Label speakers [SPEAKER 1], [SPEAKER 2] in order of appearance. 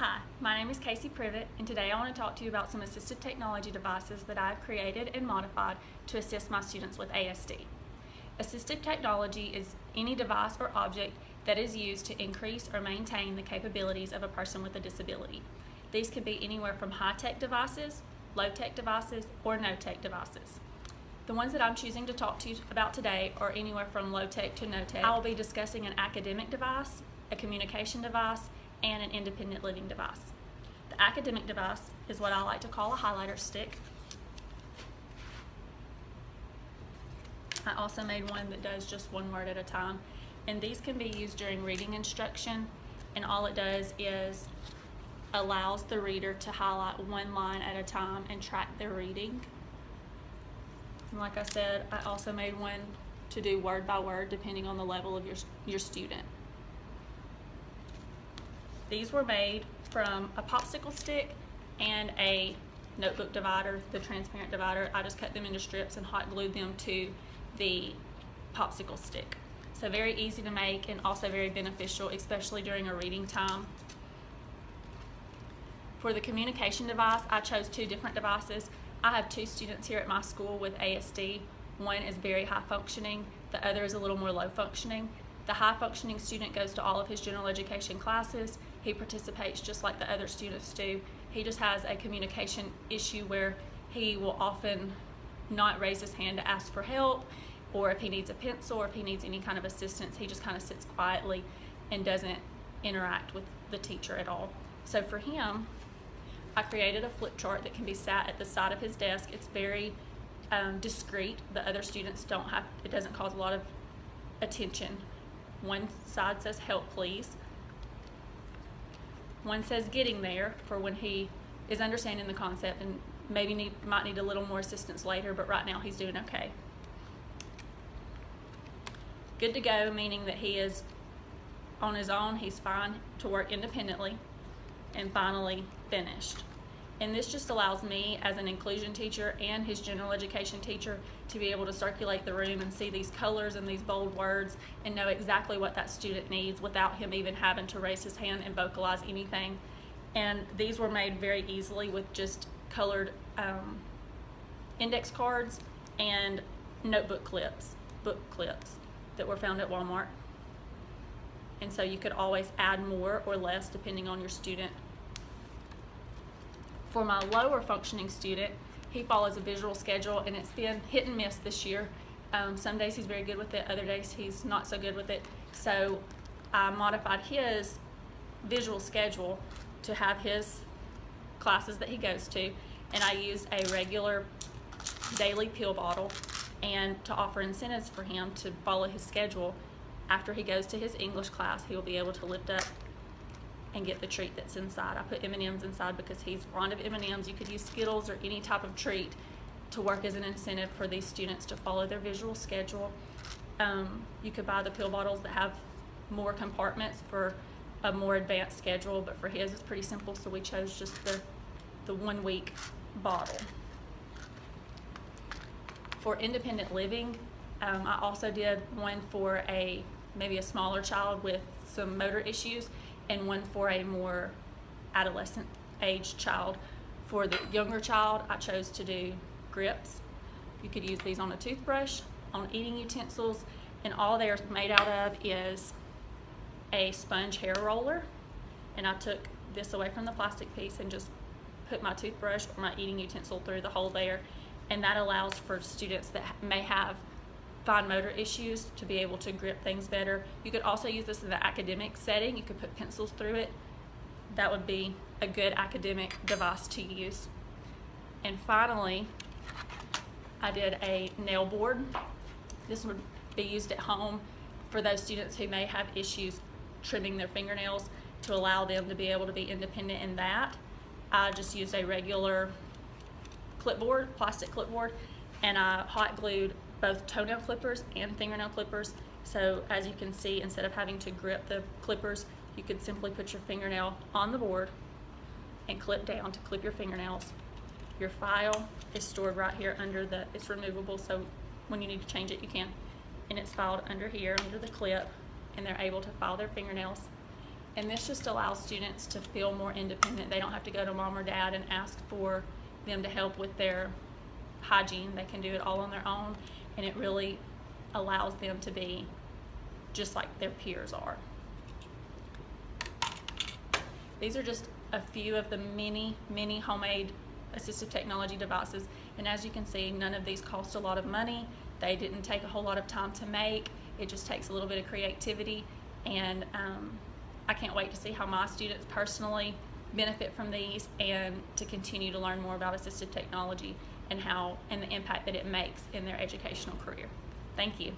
[SPEAKER 1] Hi, my name is Privett, and today I want to talk to you about some assistive technology devices that I've created and modified to assist my students with ASD. Assistive technology is any device or object that is used to increase or maintain the capabilities of a person with a disability. These could be anywhere from high-tech devices, low-tech devices, or no-tech devices. The ones that I'm choosing to talk to you about today are anywhere from low-tech to no-tech. I will be discussing an academic device, a communication device, and an independent living device. The academic device is what I like to call a highlighter stick. I also made one that does just one word at a time, and these can be used during reading instruction, and all it does is allows the reader to highlight one line at a time and track their reading. And like I said, I also made one to do word by word depending on the level of your student. These were made from a popsicle stick and a notebook divider, the transparent divider. I just cut them into strips and hot glued them to the popsicle stick. So very easy to make and also very beneficial, especially during a reading time. For the communication device, I chose two different devices. I have two students here at my school with ASD. One is very high functioning, the other is a little more low functioning. The high functioning student goes to all of his general education classes. He participates just like the other students do. He just has a communication issue where he will often not raise his hand to ask for help, or if he needs a pencil or if he needs any kind of assistance, he just kind of sits quietly and doesn't interact with the teacher at all. So for him, I created a flip chart that can be sat at the side of his desk. It's very discreet. The other students don't have, it doesn't cause a lot of attention. One side says help please. One says getting there for when he is understanding the concept and maybe might need a little more assistance later, but right now he's doing okay. Good to go, meaning that he is on his own, he's fine to work independently, and finally finished. And this just allows me as an inclusion teacher and his general education teacher to be able to circulate the room and see these colors and these bold words and know exactly what that student needs without him even having to raise his hand and vocalize anything. And these were made very easily with just colored index cards and notebook clips, book clips that were found at Walmart. And so you could always add more or less depending on your student. For my lower functioning student, he follows a visual schedule, and it's been hit and miss this year. Some days he's very good with it, other days he's not so good with it. So I modified his visual schedule to have his classes that he goes to, and I used a regular daily pill bottle and to offer incentives for him to follow his schedule. After he goes to his English class, he will be able to lift up and get the treat that's inside. I put M&Ms inside because he's fond of M&Ms. You could use Skittles or any type of treat to work as an incentive for these students to follow their visual schedule. You could buy the pill bottles that have more compartments for a more advanced schedule, but for his it's pretty simple, so we chose just the 1 week bottle. For independent living, I also did one for maybe a smaller child with some motor issues, and one for a more adolescent age child. For the younger child, I chose to do grips. You could use these on a toothbrush, on eating utensils, and all they're made out of is a sponge hair roller. And I took this away from the plastic piece and just put my toothbrush or my eating utensil through the hole there. And that allows for students that may have fine motor issues to be able to grip things better. You could also use this in the academic setting. You could put pencils through it. That would be a good academic device to use. And finally, I did a nail board. This would be used at home for those students who may have issues trimming their fingernails, to allow them to be able to be independent in that. I just used a regular clipboard, plastic clipboard, and I hot glued both toenail clippers and fingernail clippers. So as you can see, instead of having to grip the clippers, you could simply put your fingernail on the board and clip down to clip your fingernails. Your file is stored right here under it's removable, so when you need to change it, you can. And it's filed under here, under the clip, and they're able to file their fingernails. And this just allows students to feel more independent. They don't have to go to mom or dad and ask for them to help with their hygiene. They can do it all on their own, and it really allows them to be just like their peers are. These are just a few of the many homemade assistive technology devices, and as you can see, none of these cost a lot of money. They didn't take a whole lot of time to make. It just takes a little bit of creativity, and I can't wait to see how my students personally benefit from these and to continue to learn more about assistive technology and the impact that it makes in their educational career. Thank you.